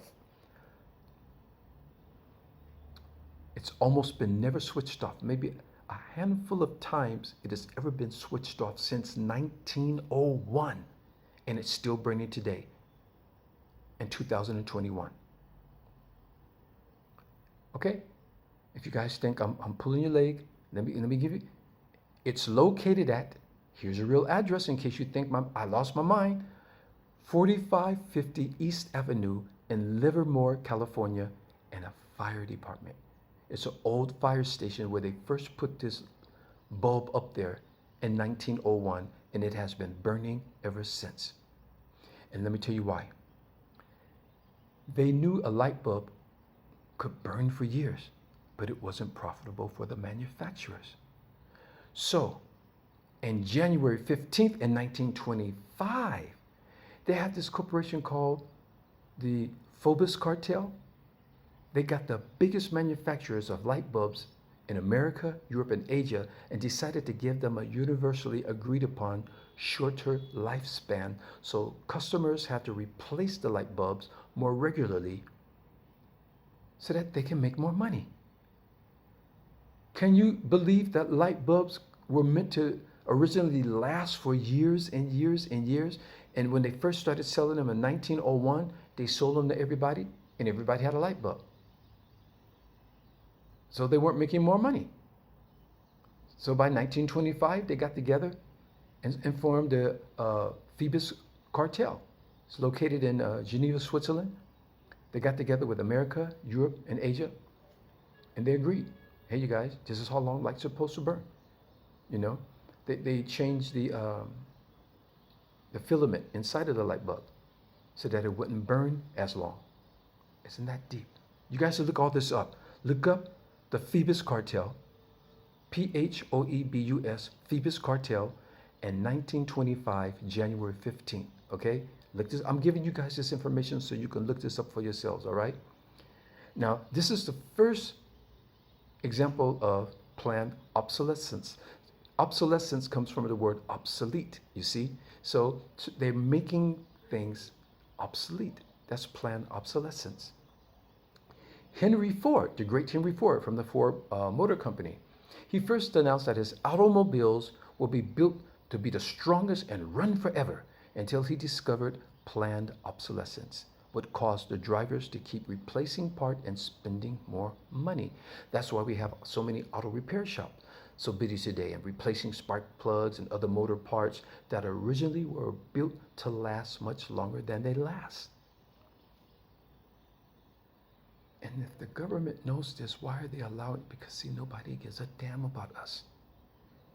It's almost been never switched off. Maybe a handful of times it has ever been switched off since 1901. And it's still burning today in 2021. Okay? If you guys think I'm pulling your leg, let me give you. It's located at, here's a real address in case you think I lost my mind, 4550 East Avenue in Livermore, California, and a fire department. It's an old fire station where they first put this bulb up there in 1901, and it has been burning ever since. And let me tell you why. They knew a light bulb could burn for years, but it wasn't profitable for the manufacturers. So, in January 15th in 1925, they had this corporation called the Phobos Cartel. They got the biggest manufacturers of light bulbs in America, Europe, and Asia, and decided to give them a universally agreed upon shorter lifespan, so customers have to replace the light bulbs more regularly so that they can make more money. Can you believe that light bulbs were meant to originally last for years and years and years? And when they first started selling them in 1901, they sold them to everybody, and everybody had a light bulb. So they weren't making more money. So by 1925, they got together and formed the Phobos Cartel. It's located in Geneva, Switzerland. They got together with America, Europe, and Asia, and they agreed. Hey, you guys, this is how long light's supposed to burn. You know, they changed the filament inside of the light bulb so that it wouldn't burn as long. Isn't that deep? You guys should look all this up. Look up the Phobos Cartel, Phoebus, Phobos Cartel, and 1925, January 15th. Okay, look this. I'm giving you guys this information so you can look this up for yourselves. All right. Now, this is the first example of planned obsolescence. Obsolescence comes from the word obsolete, you see? So they're making things obsolete. That's planned obsolescence. Henry Ford, the great Henry Ford from the Ford Motor Company, he first announced that his automobiles will be built to be the strongest and run forever until he discovered planned obsolescence would cause the drivers to keep replacing parts and spending more money. That's why we have so many auto repair shops so busy today and replacing spark plugs and other motor parts that originally were built to last much longer than they last. And if the government knows this, why are they allowing it? Because see, nobody gives a damn about us.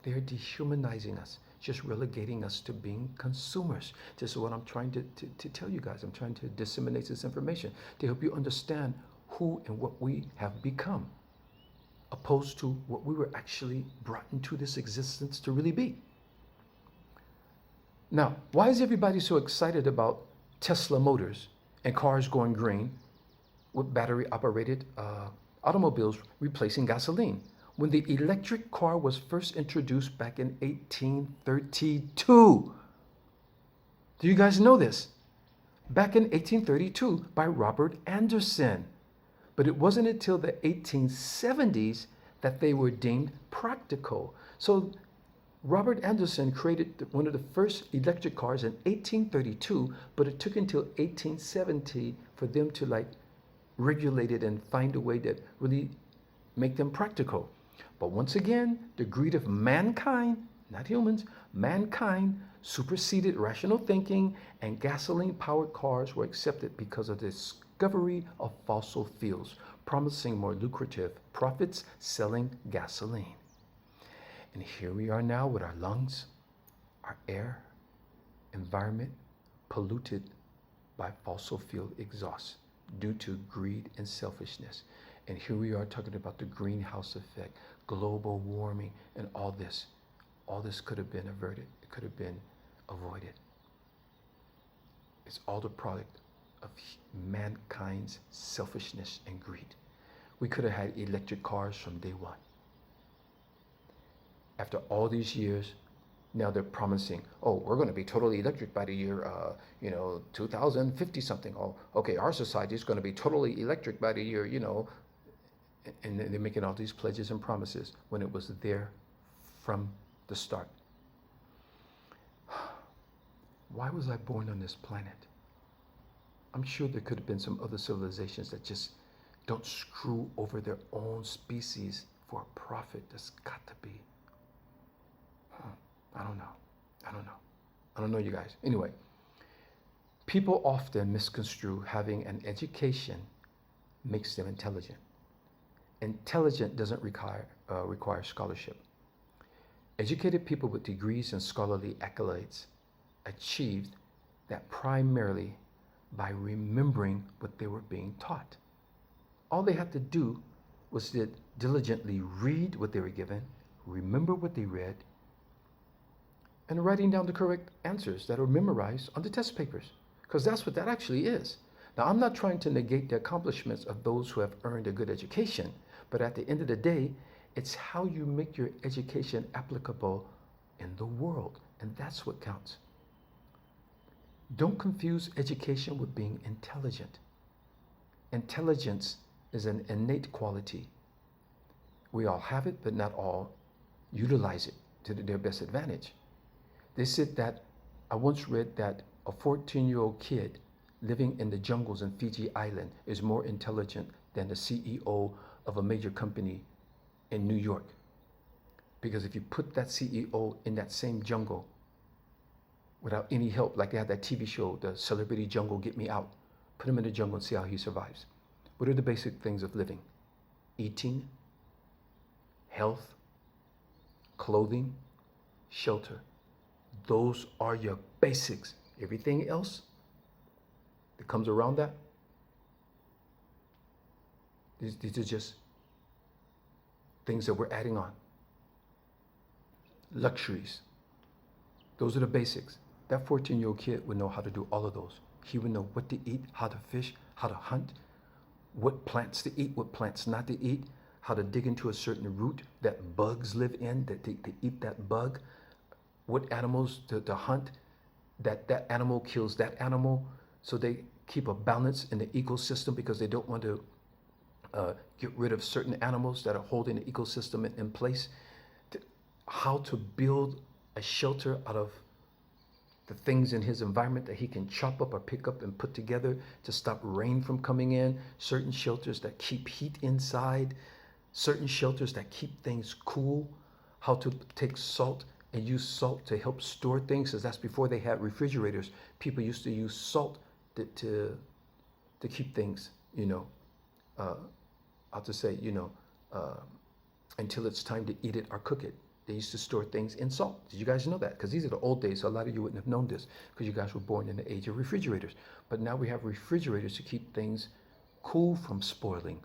They're dehumanizing us, just relegating us to being consumers. This is what I'm trying to tell you guys. I'm trying to disseminate this information to help you understand who and what we have become, opposed to what we were actually brought into this existence to really be. Now, why is everybody so excited about Tesla motors and cars going green with battery-operated automobiles replacing gasoline, when the electric car was first introduced back in 1832? Do you guys know this? Back in 1832 by Robert Anderson. But it wasn't until the 1870s that they were deemed practical. So Robert Anderson created one of the first electric cars in 1832, but it took until 1870 for them to regulate it and find a way that really make them practical. But once again, the greed of mankind, not humans, mankind superseded rational thinking, and gasoline-powered cars were accepted because of the discovery of fossil fuels, promising more lucrative profits selling gasoline. And here we are now with our lungs, our air, environment polluted by fossil fuel exhaust due to greed and selfishness. And here we are talking about the greenhouse effect, global warming, and all this. All this could have been averted. It could have been avoided. It's all the product of mankind's selfishness and greed. We could have had electric cars from day one. After all these years, Now they're promising, oh, we're going to be totally electric by the year, 2050 something. Oh, okay, our society is going to be totally electric by the year, and they're making all these pledges and promises when it was there from the start. Why was I born on this planet? I'm sure there could have been some other civilizations that just don't screw over their own species for a profit. There's got to be. I don't know. I don't know, you guys. Anyway, people often misconstrue having an education makes them intelligent. Intelligent doesn't require scholarship. Educated people with degrees and scholarly accolades achieved that primarily by remembering what they were being taught. All they had to do was to diligently read what they were given, remember what they read, and writing down the correct answers that are memorized on the test papers, because that's what that actually is. Now, I'm not trying to negate the accomplishments of those who have earned a good education, but at the end of the day, it's how you make your education applicable in the world, and that's what counts. Don't confuse education with being intelligent. Intelligence is an innate quality. We all have it, but not all utilize it to their best advantage. They said that, I once read that a 14-year-old kid living in the jungles in Fiji Island is more intelligent than the CEO of a major company in New York. Because if you put that CEO in that same jungle without any help, like they had that TV show, the Celebrity Jungle, Get Me Out, put him in the jungle and see how he survives. What are the basic things of living? Eating, health, clothing, shelter. Those are your basics. Everything else that comes around that, these are just things that we're adding on. Luxuries. Those are the basics. That 14-year-old kid would know how to do all of those. He would know what to eat, how to fish, how to hunt, what plants to eat, what plants not to eat, how to dig into a certain root that bugs live in, that they eat that bug, what animals to hunt, that animal kills that animal, so they keep a balance in the ecosystem because they don't want to get rid of certain animals that are holding the ecosystem in place. How to build a shelter out of the things in his environment that he can chop up or pick up and put together to stop rain from coming in, certain shelters that keep heat inside, certain shelters that keep things cool, how to take salt and use salt to help store things, because that's before they had refrigerators. People used to use salt to keep things, how to say, until it's time to eat it or cook it. They used to store things in salt. Did you guys know that? Because these are the old days, so a lot of you wouldn't have known this because you guys were born in the age of refrigerators. But now we have refrigerators to keep things cool from spoiling.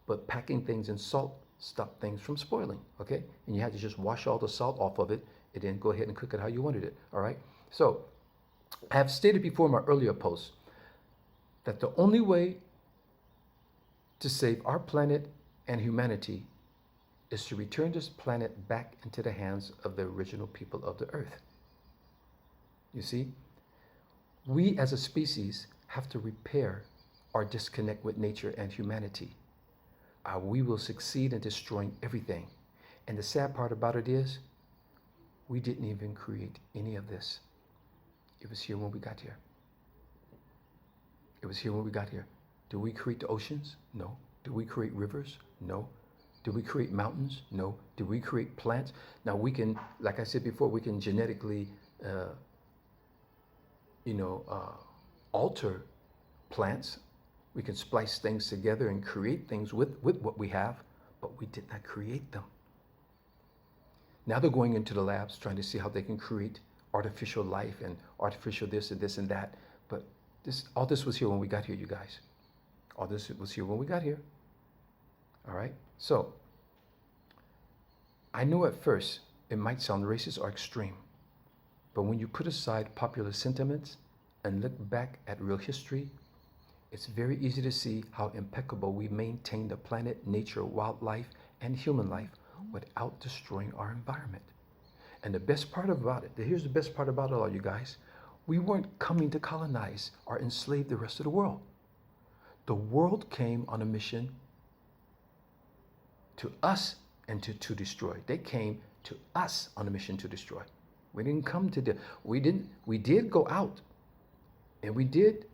But packing things in salt stop things from spoiling, okay? And you had to just wash all the salt off of it and then go ahead and cook it how you wanted it, all right? So I have stated before in my earlier posts that the only way to save our planet and humanity is to return this planet back into the hands of the original people of the earth. You see, we as a species have to repair our disconnect with nature and humanity. We will succeed in destroying everything. And the sad part about it is, we didn't even create any of this. It was here when we got here. It was here when we got here. Did we create the oceans? No. Did we create rivers? No. Did we create mountains? No. Did we create plants? Now we can, like I said before, we can genetically, alter plants. We can splice things together and create things with what we have, but we did not create them. Now they're going into the labs trying to see how they can create artificial life and artificial this and this and that. But all this was here when we got here, you guys. All this was here when we got here. All right? So, I know at first it might sound racist or extreme, but when you put aside popular sentiments and look back at real history, it's very easy to see how impeccable we maintain the planet, nature, wildlife, and human life without destroying our environment. And the best part about it, here's the best part about it all, you guys. We weren't coming to colonize or enslave the rest of the world. The world came on a mission to us and to destroy. They came to us on a mission to destroy. We didn't come to we did go out and we did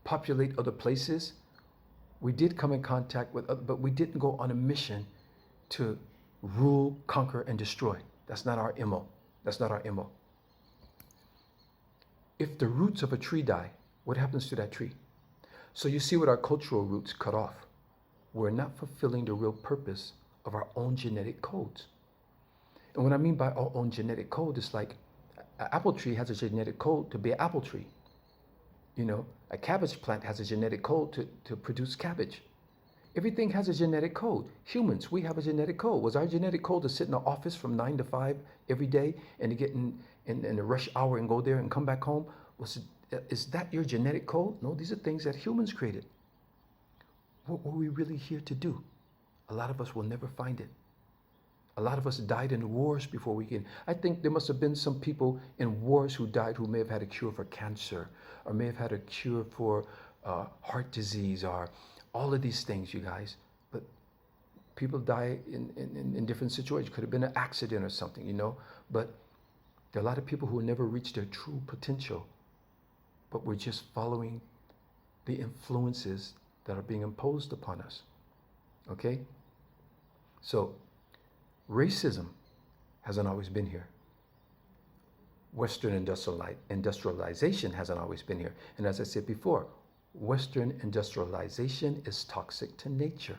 populate other places. We did come in contact with other, but we didn't go on a mission to rule, conquer, and destroy. That's not our MO. That's not our MO. If the roots of a tree die, what happens to that tree? So you see, with our cultural roots cut off, we're not fulfilling the real purpose of our own genetic codes. And what I mean by our own genetic code is like an apple tree has a genetic code to be an apple tree. You know, a cabbage plant has a genetic code to produce cabbage. Everything has a genetic code. Humans, we have a genetic code. Was our genetic code to sit in the office from 9 to 5 every day and to get in the rush hour and go there and come back home? Is that your genetic code? No, these are things that humans created. What were we really here to do? A lot of us will never find it. A lot of us died in wars before we came. I think there must have been some people in wars who died who may have had a cure for cancer, or may have had a cure for heart disease, or all of these things, you guys. But people die in different situations. Could have been an accident or something, you know. But there are a lot of people who never reached their true potential. But we're just following the influences that are being imposed upon us. Okay? So, racism hasn't always been here. Western industrialization hasn't always been here. And as I said before, Western industrialization is toxic to nature.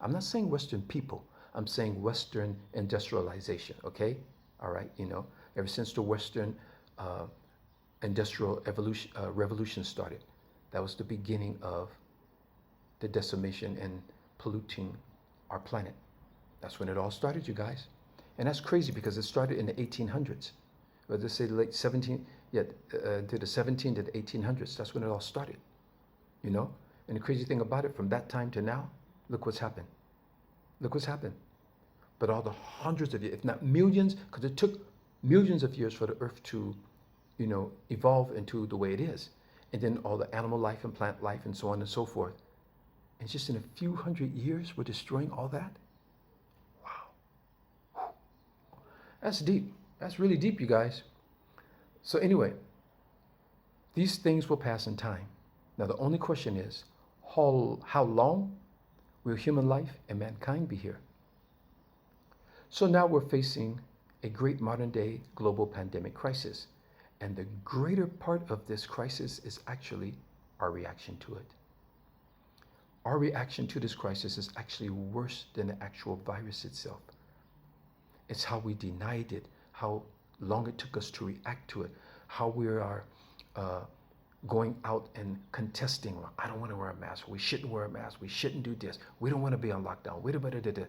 I'm not saying Western people. I'm saying Western industrialization, okay? All right, you know, ever since the Western industrial revolution started, that was the beginning of the decimation and polluting our planet. That's when it all started, you guys. And that's crazy because it started in the 1800s. Let's say the late 17, to the 17 to the 1800s. That's when it all started, you know? And the crazy thing about it, from that time to now, look what's happened. Look what's happened. But all the hundreds of years, if not millions, because it took millions of years for the earth to, you know, evolve into the way it is. And then all the animal life and plant life and so on and so forth. And just in a few hundred years, we're destroying all that? Wow. That's deep. That's really deep, you guys. So anyway, these things will pass in time. Now the only question is, how long will human life and mankind be here? So now we're facing a great modern day global pandemic crisis. And the greater part of this crisis is actually our reaction to it. Our reaction to this crisis is actually worse than the actual virus itself. It's how we denied it, how long it took us to react to it, how we are going out and contesting. Well, I don't want to wear a mask. We shouldn't wear a mask. We shouldn't do this. We don't want to be on lockdown.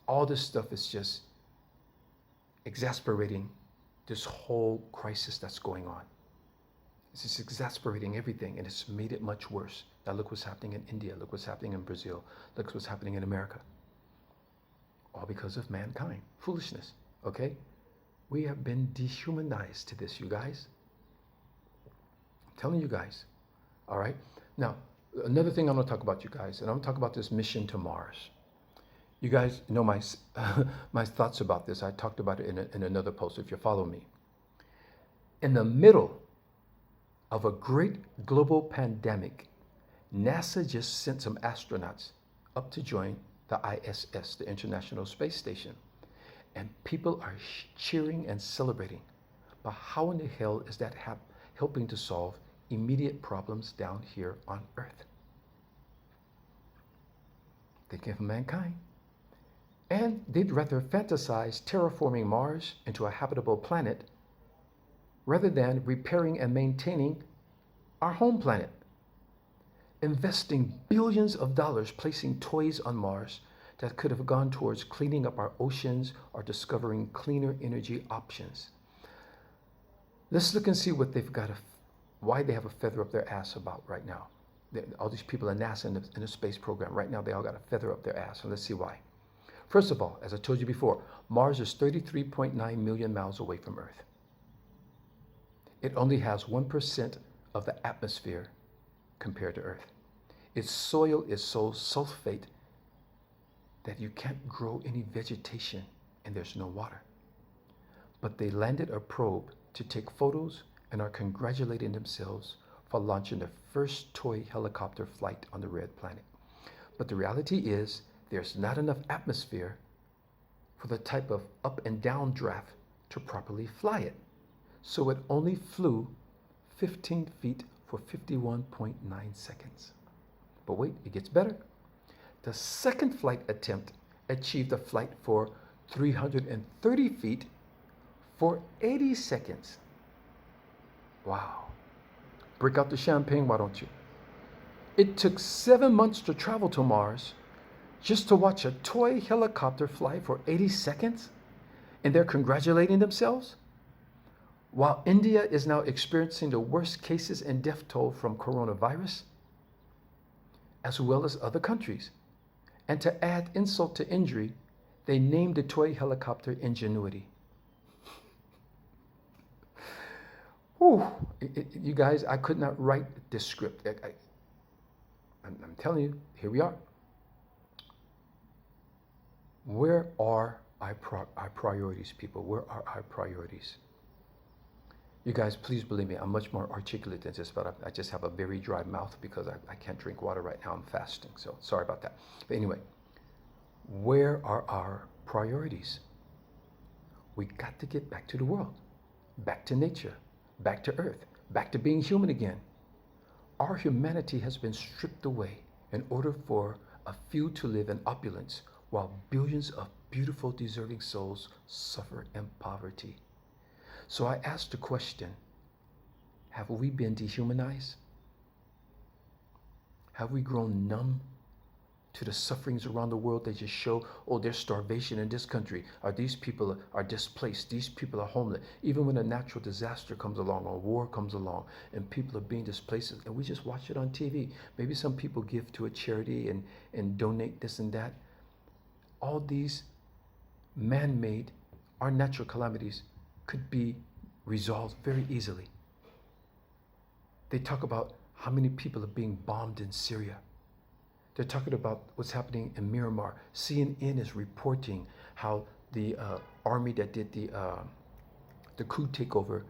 All this stuff is just exasperating this whole crisis that's going on. It's just exasperating everything, and it's made it much worse. Now look what's happening in India. Look what's happening in Brazil. Look what's happening in America. All because of mankind. Foolishness, okay? We have been dehumanized to this, you guys. I'm telling you guys, all right? Now, another thing I'm going to talk about, you guys, and I'm going to talk about this mission to Mars. You guys know my my thoughts about this. I talked about it in another post, if you follow me. In the middle of a great global pandemic, NASA just sent some astronauts up to join the ISS, the International Space Station. And people are cheering and celebrating. But how in the hell is that helping to solve immediate problems down here on Earth? Thinking of mankind. And they'd rather fantasize terraforming Mars into a habitable planet rather than repairing and maintaining our home planet. Investing billions of dollars placing toys on Mars that could have gone towards cleaning up our oceans or discovering cleaner energy options. Let's look and see what they've got, why they have a feather up their ass about right now. All these people in NASA in the space program, right now they all got a feather up their ass, and let's see why. First of all, as I told you before, Mars is 33.9 million miles away from Earth. It only has 1% of the atmosphere compared to Earth. Its soil is so sulfate that you can't grow any vegetation and there's no water. But they landed a probe to take photos and are congratulating themselves for launching the first toy helicopter flight on the red planet. But the reality is there's not enough atmosphere for the type of up and down draft to properly fly it. So it only flew 15 feet for 51.9 seconds. But wait, it gets better. The second flight attempt achieved a flight for 330 feet for 80 seconds. Wow. Break out the champagne, why don't you? It took 7 months to travel to Mars just to watch a toy helicopter fly for 80 seconds? And they're congratulating themselves? While India is now experiencing the worst cases and death toll from coronavirus, as well as other countries. And to add insult to injury, they named the toy helicopter Ingenuity. Whew. You guys, I could not write this script. I'm telling you, here we are. Where are our priorities, people? Where are our priorities? You guys, please believe me, I'm much more articulate than this, but I just have a very dry mouth because I can't drink water right now. I'm fasting, so sorry about that. But anyway, where are our priorities? We got to get back to the world, back to nature, back to Earth, back to being human again. Our humanity has been stripped away in order for a few to live in opulence while billions of beautiful, deserving souls suffer in poverty. So I asked the question, have we been dehumanized? Have we grown numb to the sufferings around the world? They just show, oh, there's starvation in this country, or these people are displaced, these people are homeless. Even when a natural disaster comes along or war comes along and people are being displaced, and we just watch it on TV. Maybe some people give to a charity and donate this and that. All these man-made, our natural calamities could be resolved very easily. They talk about how many people are being bombed in Syria. They're talking about what's happening in Myanmar. CNN is reporting how the army that did the coup takeover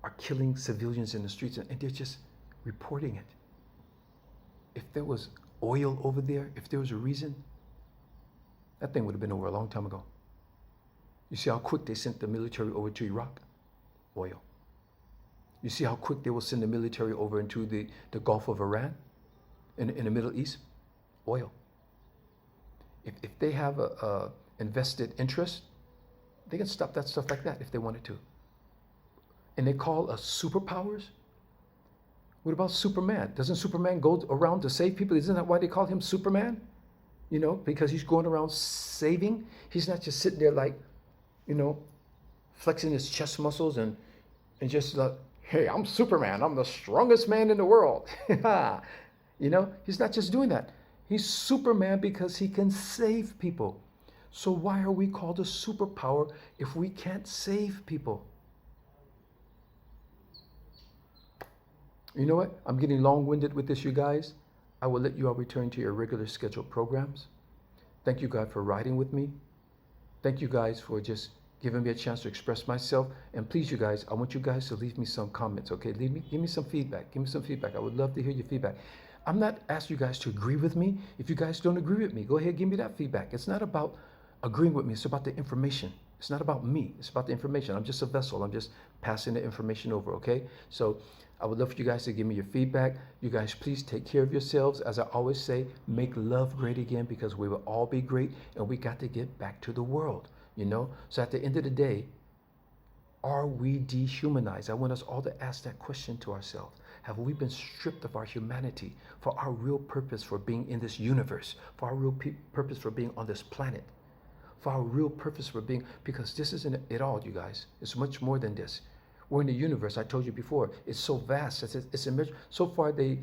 are killing civilians in the streets, and they're just reporting it. If there was oil over there, if there was a reason, that thing would have been over a long time ago. You see how quick they sent the military over to Iraq? Oil. You see how quick they will send the military over into the Gulf of Iran in the Middle East? Oil. If they have a invested interest, they can stop that stuff like that if they wanted to. And they call us superpowers? What about Superman? Doesn't Superman go around to save people? Isn't that why they call him Superman? You know, because he's going around saving. He's not just sitting there like, you know, flexing his chest muscles and just like, hey, I'm Superman. I'm the strongest man in the world. You know, he's not just doing that. He's Superman because he can save people. So why are we called a superpower if we can't save people? You know what? I'm getting long-winded with this, you guys. I will let you all return to your regular scheduled programs. Thank you, God, for riding with me. Thank you guys for just giving me a chance to express myself. And please, you guys, I want you guys to leave me some comments, okay? Give me some feedback. Give me some feedback. I would love to hear your feedback. I'm not asking you guys to agree with me. If you guys don't agree with me, go ahead, give me that feedback. It's not about agreeing with me. It's about the information. It's not about me. It's about the information. I'm just a vessel. I'm just passing the information over, okay? So I would love for you guys to give me your feedback. You guys, please take care of yourselves. As I always say, make love great again, because we will all be great, and we got to get back to the world, you know? So at the end of the day, are we dehumanized? I want us all to ask that question to ourselves. Have we been stripped of our humanity for our real purpose for being in this universe, for our real purpose for being on this planet, for our real purpose for being, because this isn't it all, you guys. It's much more than this. We're in the universe, I told you before. It's so vast. It's immeasurable. So far, they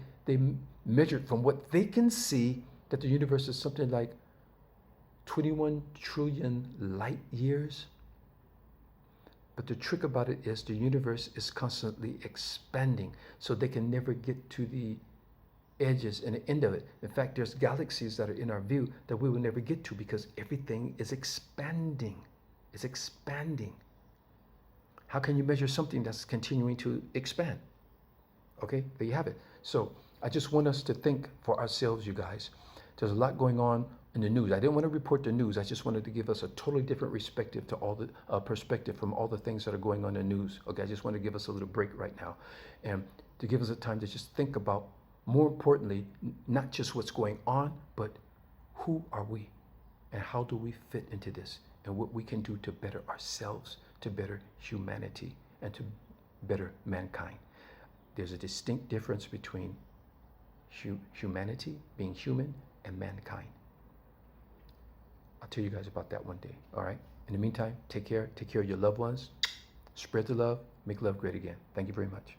measured from what they can see that the universe is something like 21 trillion light years. But the trick about it is the universe is constantly expanding, so they can never get to the edges and the end of it. In fact, there's galaxies that are in our view that we will never get to because everything is expanding. It's expanding. How can you measure something that's continuing to expand? Okay, there you have it. So I just want us to think for ourselves, you guys. There's a lot going on in the news. I didn't want to report the news. I just wanted to give us a totally different perspective to all the perspective from all the things that are going on in the news. Okay, I just want to give us a little break right now, and to give us a time to just think about, more importantly, not just what's going on, but who are we, and how do we fit into this, and what we can do to better ourselves, to better humanity, and to better mankind. There's a distinct difference between humanity, being human, and mankind. I'll tell you guys about that one day, all right? In the meantime, take care of your loved ones, spread the love, make love great again. Thank you very much.